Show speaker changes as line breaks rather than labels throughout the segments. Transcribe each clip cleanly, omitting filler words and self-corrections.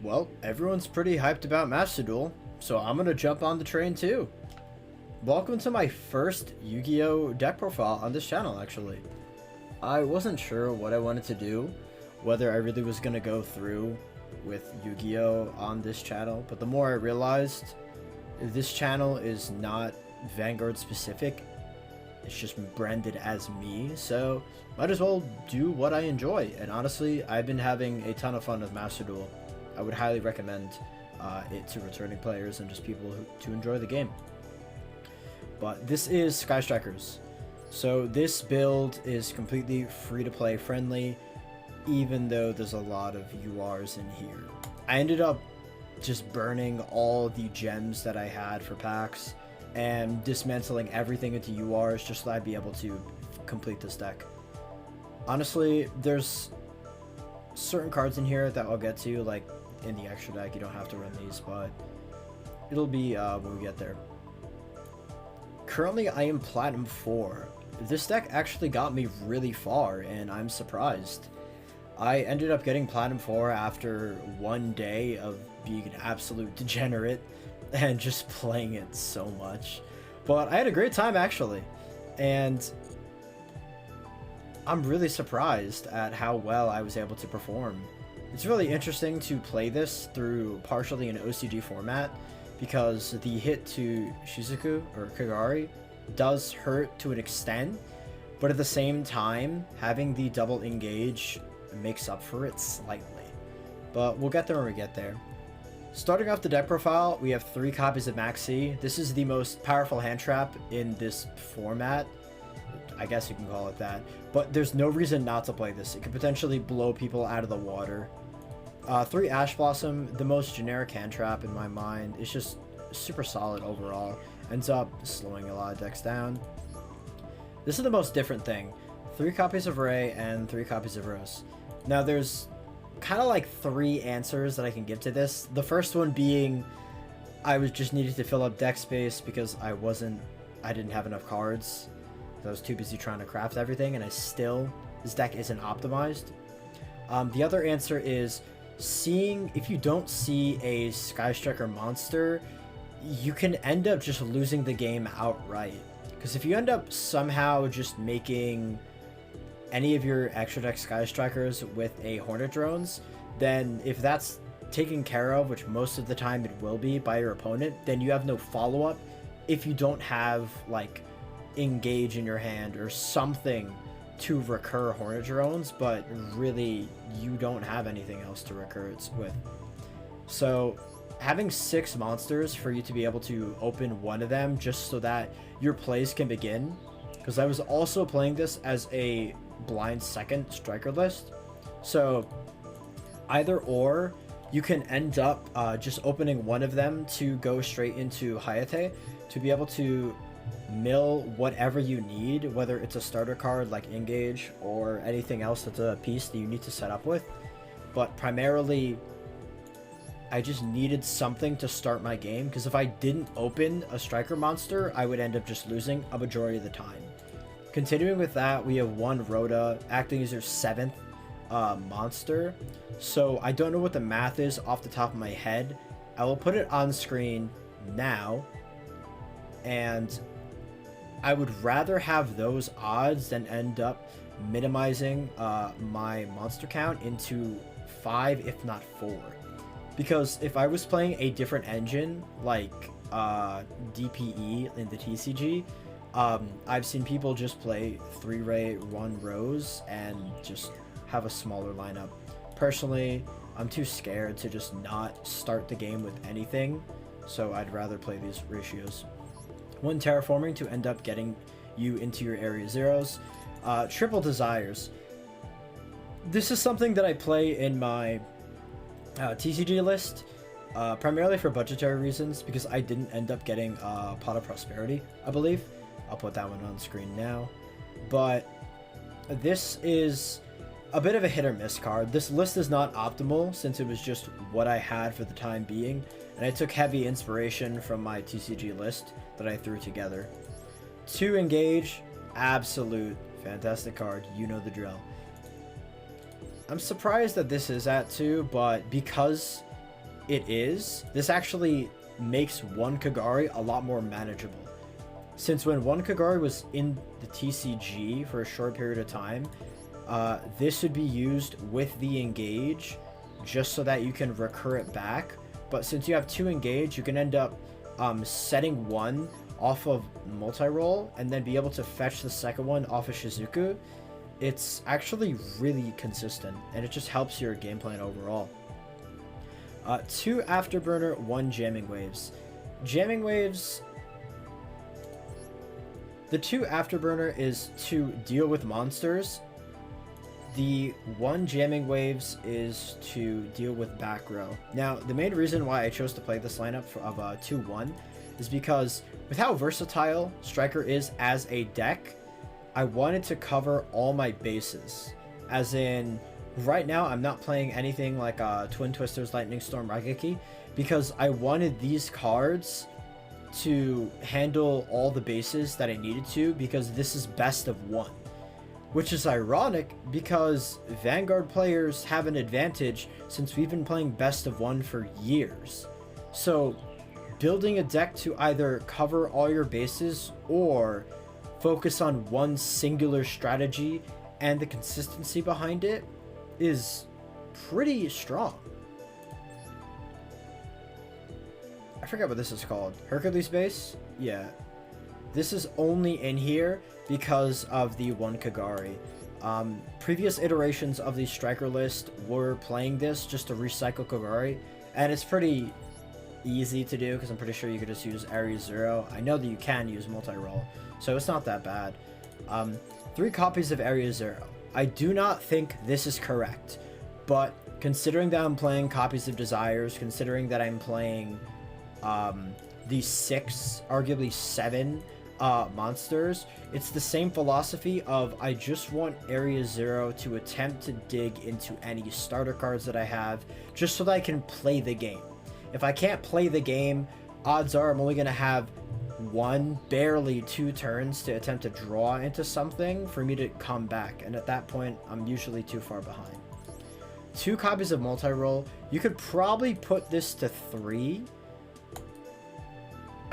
Well, everyone's pretty hyped about Master Duel, so I'm gonna jump on the train too. Welcome to my first Yu-Gi-Oh deck profile on this channel, actually. I wasn't sure what I wanted to do, whether I really was gonna go through with Yu-Gi-Oh on this channel, but the more I realized, this channel is not Vanguard specific. It's just branded as me, so might as well do what I enjoy. And honestly, I've been having a ton of fun with Master Duel. I would highly recommend it to returning players and just people to enjoy the game. But this is Sky Strikers. So this build is completely free-to-play friendly, even though there's a lot of URs in here. I ended up just burning all the gems that I had for packs and dismantling everything into URs just so I'd be able to complete this deck. Honestly, there's certain cards in here that I'll get to, like in the extra deck. You don't have to run these, but it'll be when we get there. Currently, I am Platinum 4. This deck actually got me really far, and I'm surprised. I ended up getting Platinum 4 after one day of being an absolute degenerate and just playing it so much. But I had a great time, actually. And I'm really surprised at how well I was able to perform. It's really interesting to play this through partially an OCG format, because the hit to Shizuku, or Kagari, does hurt to an extent, but at the same time, having the double engage makes up for it slightly. But we'll get there when we get there. Starting off the deck profile, we have 3 copies of Maxi. This is the most powerful hand trap in this format. I guess you can call it that. But there's no reason not to play this. It could potentially blow people out of the water. 3 Ash Blossom, the most generic hand trap in my mind. It's just super solid overall. Ends up slowing a lot of decks down. This is the most different thing. 3 copies of Ray and 3 copies of Rose. Now there's kind of like 3 answers that I can give to this. The first one being I was just needed to fill up deck space because I didn't have enough cards. I was too busy trying to craft everything, and this deck isn't optimized. The other answer is if you don't see a Sky Striker monster, you can end up just losing the game outright. Because if you end up somehow just making any of your extra deck Sky Strikers with a Hornet Drones, then if that's taken care of, which most of the time it will be by your opponent, then you have no follow-up if you don't have like engage in your hand or something to recur Hornet Drones, but really you don't have anything else to recur it with. So having 6 monsters for you to be able to open one of them just so that your plays can begin, because I was also playing this as a blind second striker list, so either or you can end up just opening one of them to go straight into Hayate to be able to mill whatever you need, whether it's a starter card like Engage or anything else that's a piece that you need to set up with. But primarily I just needed something to start my game, because if I didn't open a striker monster, I would end up just losing a majority of the time. Continuing with that, we have 1 Rhoda acting as your 7th monster. So I don't know what the math is off the top of my head. I will put it on screen now, and I would rather have those odds than end up minimizing my monster count into 5, if not 4. Because if I was playing a different engine, like DPE in the TCG, I've seen people just play 3 Ray, 1 Rose, and just have a smaller lineup. Personally, I'm too scared to just not start the game with anything, so I'd rather play these ratios. 1 Terraforming to end up getting you into your area zeros. Triple Desires. This is something that I play in my TCG list, primarily for budgetary reasons, because I didn't end up getting Pot of Prosperity, I believe. I'll put that one on screen now. But this is a bit of a hit or miss card. This list is not optimal since it was just what I had for the time being, and I took heavy inspiration from my TCG list that I threw together. 2 Engage, absolute fantastic card, you know the drill. I'm surprised that this is at 2, but because it is, this actually makes one Kagari a lot more manageable. Since when one Kagari was in the TCG for a short period of time, this would be used with the engage just so that you can recur it back. But since you have 2 engage, you can end up setting one off of multi-roll and then be able to fetch the second one off of Shizuku. It's actually really consistent, and it just helps your game plan overall. 2 Afterburner, 1 Jamming Waves. Jamming Waves... The 2 Afterburner is to deal with monsters. The 1 Jamming Waves is to deal with back row. Now, the main reason why I chose to play this lineup of 2-1 is because with how versatile Striker is as a deck, I wanted to cover all my bases. As in, right now I'm not playing anything like Twin Twisters, Lightning Storm, Raigeki, because I wanted these cards to handle all the bases that I needed to, because this is best of 1. Which is ironic because Vanguard players have an advantage since we've been playing best of 1 for years. So building a deck to either cover all your bases or focus on one singular strategy and the consistency behind it is pretty strong. I forget what this is called. Hercules base? Yeah. This is only in here because of the 1 Kagari. Previous iterations of the Striker list were playing this just to recycle Kagari, and it's pretty easy to do because I'm pretty sure you could just use Area 0. I know that you can use multi-roll, so it's not that bad. 3 copies of Area 0. I do not think this is correct, but considering that I'm playing copies of Desires, considering that I'm playing the 6, arguably 7 monsters, it's the same philosophy of I just want Area 0 to attempt to dig into any starter cards that I have just so that I can play the game. If I can't play the game, odds are I'm only going to have 1, barely 2 turns to attempt to draw into something for me to come back, and at that point I'm usually too far behind. 2 copies of multi-roll. You could probably put this to 3.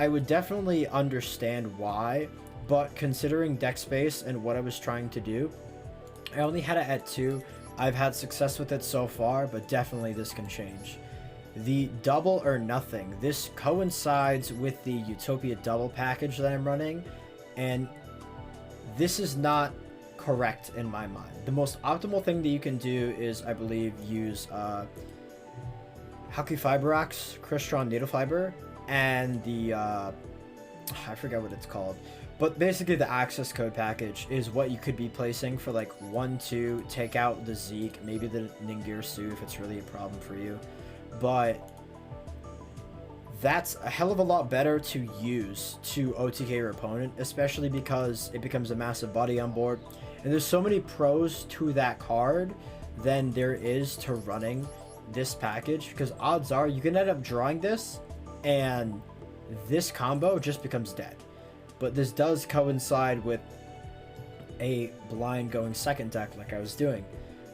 I would definitely understand why, but considering deck space and what I was trying to do, I only had it at 2. I've had success with it so far, but definitely this can change. The double or nothing. This coincides with the Utopia double package that I'm running, and this is not correct in my mind. The most optimal thing that you can do is, I believe, use Haku Fiberax, Crystron Needle Fiber, and the I forget what it's called, but basically the access code package is what you could be placing for like 1-2, take out the Zeke, maybe the Ningirsu if it's really a problem for you, but that's a hell of a lot better to use to OTK your opponent, especially because it becomes a massive body on board, and there's so many pros to that card than there is to running this package, because odds are you can end up drawing this and this combo just becomes dead. But this does coincide with a blind going second deck like I was doing.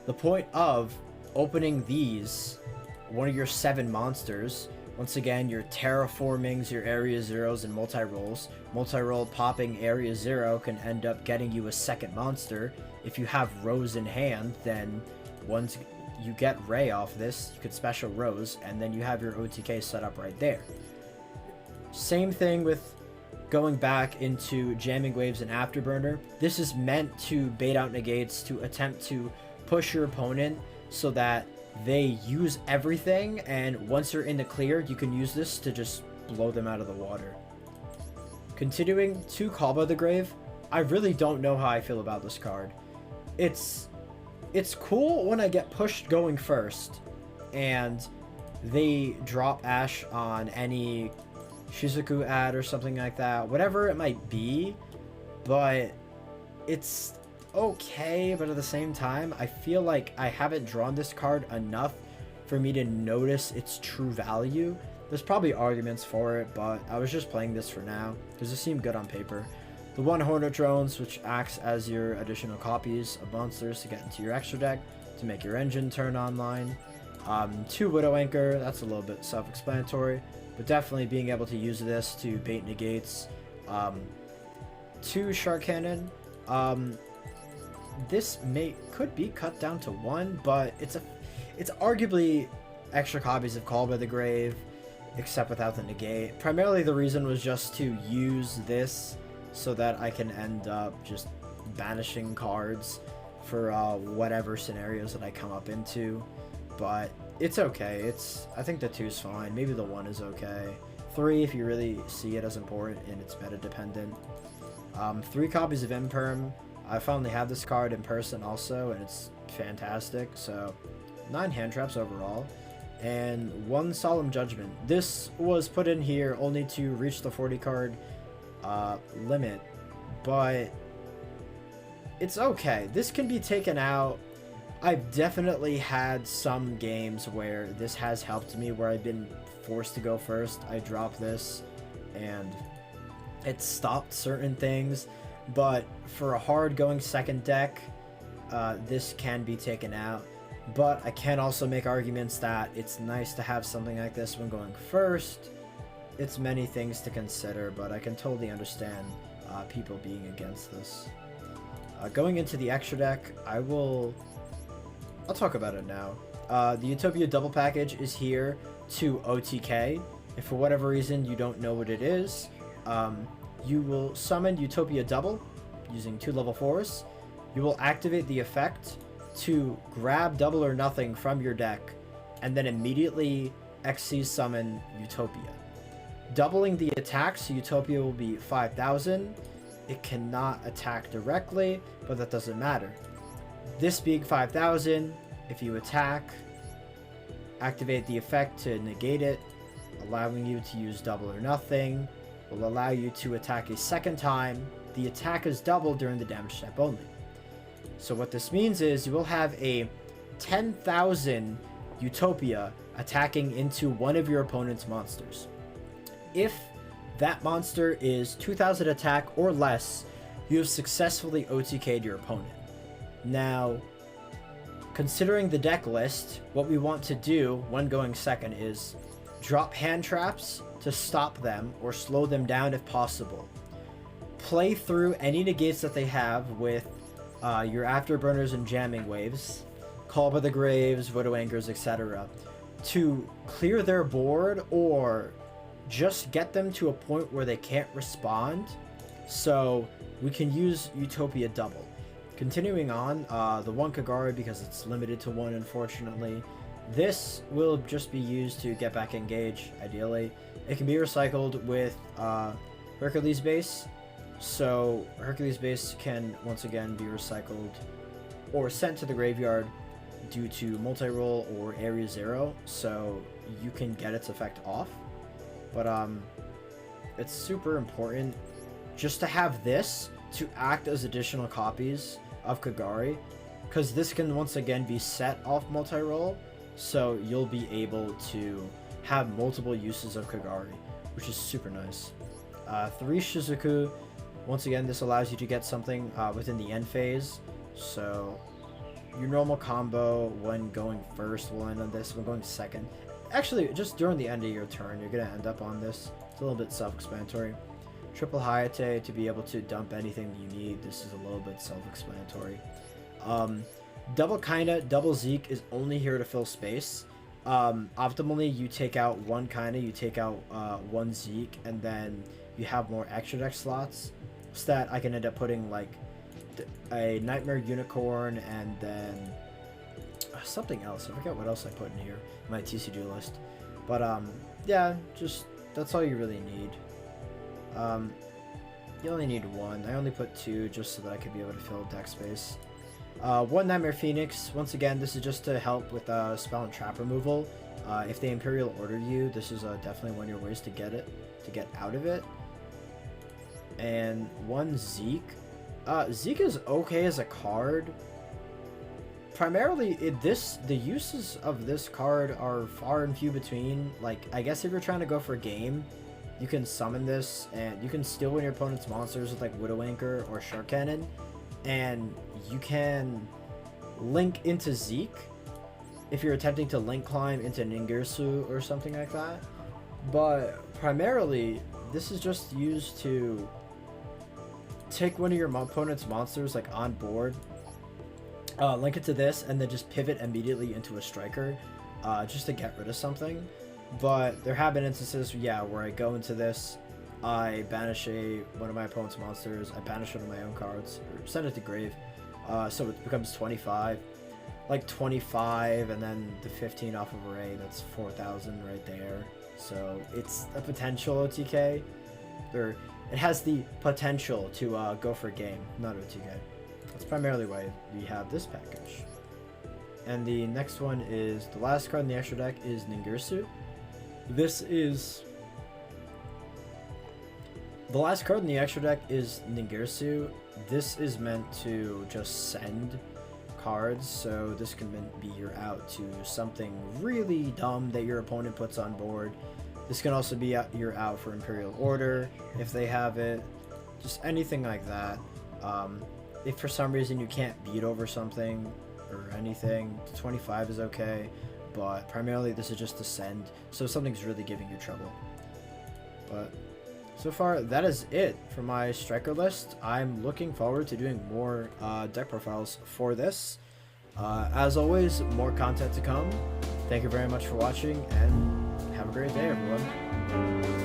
The point of opening these, one of your 7 monsters, once again your terraformings, your Area 0s and multi-rolls. Multi-roll popping Area 0 can end up getting you a second monster. If you have Rose in hand, then once you get Ray off this, you could special Rose, and then you have your OTK set up right there. Same thing with going back into Jamming Waves and Afterburner. This is meant to bait out negates, to attempt to push your opponent so that they use everything, and once you're in the clear, you can use this to just blow them out of the water. Continuing to Kalba the Grave, I really don't know how I feel about this card. It's cool when I get pushed going first, and they drop Ash on any Shizuku ad or something like that, whatever it might be, but it's okay. But at the same time, I feel like I haven't drawn this card enough for me to notice its true value. There's probably arguments for it, but I was just playing this for now because it seemed good on paper. The 1 Hornet Drones, which acts as your additional copies of monsters to get into your extra deck to make your engine turn online. 2 Widow Anchor, that's a little bit self-explanatory, but definitely being able to use this to bait negates. 2 Shark Cannon. This could be cut down to 1, but it's arguably extra copies of Call by the Grave, except without the negate. Primarily the reason was just to use this so that I can end up just banishing cards for whatever scenarios that I come up into. But it's okay. I think the 2's fine. Maybe the 1 is okay. 3 if you really see it as important and it's meta dependent. 3 copies of Imperm. I finally have this card in person also, and it's fantastic. So 9 hand traps overall. And 1 Solemn Judgment. This was put in here only to reach the 40 card limit, but it's okay. This can be taken out. I've definitely had some games where this has helped me, where I've been forced to go first. I drop this and it stopped certain things, but for a hard going second deck, this can be taken out. But I can also make arguments that it's nice to have something like this when going first. It's many things to consider, but I can totally understand people being against this. Going into the extra deck, I'll talk about it now. The Utopia double package is here to OTK. If for whatever reason you don't know what it is, you will summon Utopia double using 2 level 4s. You will activate the effect to grab double or nothing from your deck, and then immediately XC summon Utopia. Doubling the attack, so Utopia will be 5,000. It cannot attack directly, but that doesn't matter. This being 5,000, if you attack, activate the effect to negate it, allowing you to use double or nothing, will allow you to attack a second time. The attack is doubled during the damage step only. So what this means is you will have a 10,000 Utopia attacking into one of your opponent's monsters. If that monster is 2,000 attack or less, you have successfully OTK'd your opponent. Now, considering the deck list, what we want to do when going second is drop hand traps to stop them or slow them down if possible. Play through any negates that they have with your Afterburners and Jamming Waves, Call by the Graves, Widow Anchors, etc. to clear their board or just get them to a point where they can't respond, so we can use Utopia double. Continuing on, the 1 Kagari, because it's limited to 1 unfortunately, this will just be used to get back engage, ideally. It can be recycled with Hercules base, so Hercules base can once again be recycled or sent to the graveyard due to multi-roll or area 0, so you can get its effect off. But it's super important just to have this to act as additional copies of Kagari, because this can once again be set off multi-roll, so you'll be able to have multiple uses of Kagari, which is super nice. 3 Shizuku, once again this allows you to get something within the end phase, so your normal combo when going first will end on this, when going second. Actually, just during the end of your turn, you're going to end up on this. It's a little bit self-explanatory. Triple Hayate to be able to dump anything that you need. This is a little bit self-explanatory. Double Kinda, double Zeke is only here to fill space. Optimally, you take out 1 Kinda, you take out 1 Zeke, and then you have more extra deck slots. So that I can end up putting like a Nightmare Unicorn and then something else. I forget what else I put in here, my TCG list. But yeah, just that's all you really need. You only need 1. I only put 2 just so that I could be able to fill deck space. 1 Nightmare Phoenix. Once again, this is just to help with spell and trap removal. If they Imperial Order you, this is definitely one of your ways to get out of it. And 1 Zeke. Zeke is okay as a card. Primarily, the uses of this card are far and few between. Like, I guess if you're trying to go for a game, you can summon this, and you can steal one of your opponent's monsters with, like, Widow Anchor or Shark Cannon, and you can link into Zeke. if you're attempting to link climb into Ningirsu or something like that. But primarily, this is just used to take one of your opponent's monsters like on board, link it to this, and then just pivot immediately into a striker, just to get rid of something. But there have been instances, yeah, where I go into this, I banish one of my opponent's monsters, I banish one of my own cards, or send it to grave, so it becomes 25. Like 25, and then the 15 off of array, that's 4,000 right there. So it's a potential OTK. It has the potential to go for a game, not OTK. That's primarily why we have this package. And the next one is, the last card in the extra deck is Ningirsu. The last card in the extra deck is Ningirsu. This is meant to just send cards, so this can be your out to something really dumb that your opponent puts on board. This can also be your out for Imperial Order if they have it, just anything like that. If for some reason you can't beat over something or anything, 25 is okay, but primarily this is just to send, so something's really giving you trouble. But so far, that is it for my striker list. I'm looking forward to doing more deck profiles for this. As always, more content to come. Thank you very much for watching, and have a great day, everyone.